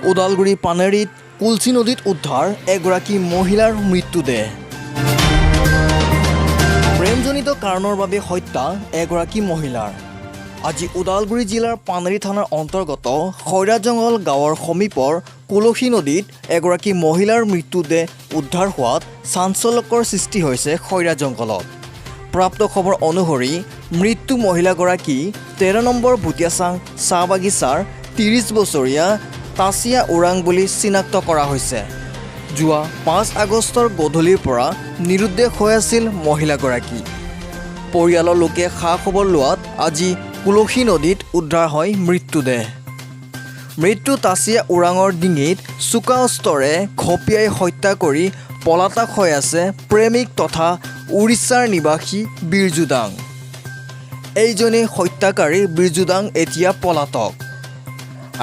ওদালগুৰি পানেৰীত কুলচি নদীত উদ্ধাৰ এগৰাকী মহিলাৰ মৃত্যুদেহ। প্ৰেমজনিত কাৰণৰ বাবে হত্যা এগৰাকী মহিলাৰ। আজি ওদালগুৰি জিলাৰ পানেৰী থানাৰ অন্তৰ্গত খৈৰাজঙ্গল গাঁৱৰ সমীপৰ কুলসী নদীত এগৰাকী মহিলাৰ মৃত্যুদেহ উদ্ধাৰ হোৱাত চাঞ্চল্যকৰ সৃষ্টি হৈছে খৈৰাজঙ্গলত। প্ৰাপ্ত খবৰ অনুসৰি মৃত্যু মহিলাগৰাকী 13 নম্বৰ ভুটিয়াচাং চাহ বাগিচাৰ 30 বছৰীয়া তাছিয়া ওৰাং বুলি চিনাক্ত কৰা হৈছে। যোৱা 5 আগষ্টৰ গধূলিৰ পৰা নিৰুদ্দেশ হৈ আছিল মহিলাগৰাকী। পৰিয়ালৰ লোকে খা খবৰ লোৱাত আজি কুলসী নদীত উদ্ধাৰ হয় মৃত্যুদেহ। মৃত্যু তাছিয়া ওৰাঙৰ ডিঙিত চোকা অস্ত্ৰৰে ঘপিয়াই হত্যা কৰি পলাতক হৈ আছে প্ৰেমিক তথা উৰিষ্যাৰ নিবাসী বিৰজু দাং। এইজনেই হত্যাকাৰী বিৰজু দাং এতিয়া পলাতক।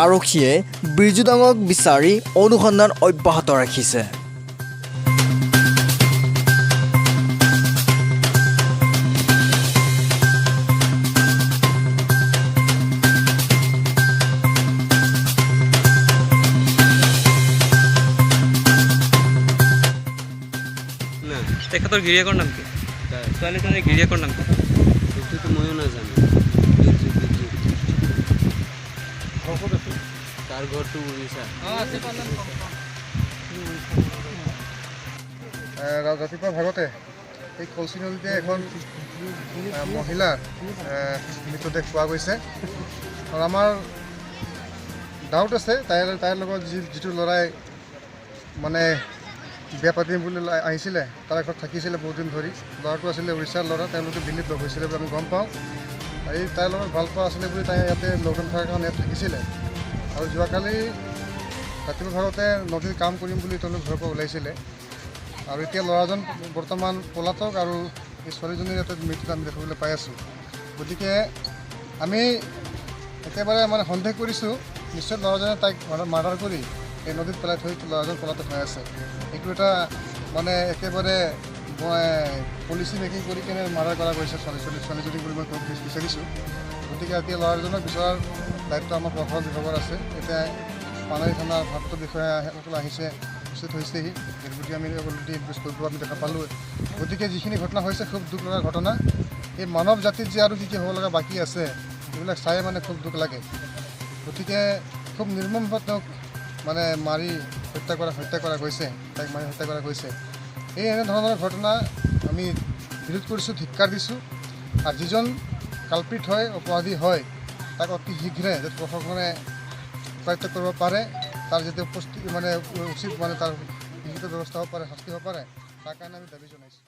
আৰক্ষীয়ে বিৰজু দাঙক বিচাৰি অনুসন্ধান অব্যাহত ৰাখিছে। তেখেতৰ গিৰিয়েকৰ নাম কি? ছোৱালীজনীৰ গিৰিয়েকৰ নাম কি? সেইটোতো ময়ো নাজানো। তাৰ ঘৰটো উৰিষ্যা। ৰাতিপুৱা ভাগতে এই কলচি নদীতে এখন মহিলাৰ মৃতদেহ পোৱা গৈছে। আৰু আমাৰ ডাউট আছে তাইৰ লগত যিটো ল'ৰাই মানে বিয়া পাতিম বুলি আহিছিলে, তাৰ ঘৰত থাকিছিলে বহুত দিন ধৰি। ল'ৰাটো আছিলে উৰিষ্যাৰ ল'ৰা, তেওঁলোকে দিল্লীত লগ হৈছিলে বুলি আমি গম পাওঁ। এই তাইৰ লগত ভাল পোৱা আছিলে বুলি তাই ইয়াতে লকডাউন থকাৰ কাৰণে ইয়াত থাকিছিলে। আৰু যোৱাকালি ৰাতিপুৱা ভাগতে নদীত কাম কৰিম বুলি তেওঁলোক ঘৰৰ পৰা ওলাইছিলে। আৰু এতিয়া ল'ৰাজন বৰ্তমান পলাতক আৰু এই ছোৱালীজনীৰ ইয়াতে মৃত্যু আমি দেখিবলৈ পাই আছোঁ। গতিকে আমি একেবাৰে মানে সন্দেহ কৰিছোঁ নিশ্চয় ল'ৰাজনে তাইক মাৰ্ডাৰ কৰি এই নদীত পেলাই থৈ ল'ৰাজন পলাতক হৈ আছে। এইটো এটা মানে একেবাৰে পলিচি মেকিং কৰি কেনে মাৰ্ডাৰ কৰা গৈছে ছোৱালীজনীক বুলি মই বিচাৰিছোঁ। গতিকে এতিয়া ল'ৰাজনক বিচৰাৰ দায়িত্ব আমাৰ প্ৰশাসন বিভাগৰ আছে। এতিয়া পানেৰী থানাৰ ভাৰপ্ৰাপ্ত বিষয়াসকল আহিছে, উপস্থিত হৈছেহি। গতিকে আমি অলৰেডি ইনভেষ্ট কৰিব আমি দেখা পালোঁ। গতিকে যিখিনি ঘটনা হৈছে খুব দুখ লগা ঘটনা। এই মানৱ জাতিত যে আৰু কি কি হ'ব লগা বাকী আছে এইবিলাক চাই মানে খুব দুখ লাগে। গতিকে খুব নিৰ্মমভাৱে তেওঁক মানে মাৰি হত্যা কৰা গৈছে, তাইক মাৰি হত্যা কৰা গৈছে। এই এনেধৰণৰ ঘটনা আমি বিৰোধ কৰিছোঁ, ধিক্কাৰ দিছোঁ। আৰু যিজন কালপিত হয়, অপৰাধী হয়, তাক অতি শীঘ্ৰে যাতে প্ৰশাসনে কাৰ্য কৰিব পাৰে, তাৰ যাতে উপস্থিত মানে উচিত মানে তাৰ লিখিত ব্যৱস্থা হ'ব পাৰে, শাস্তি হ'ব পাৰে, তাৰ কাৰণে আমি দাবী জনাইছোঁ।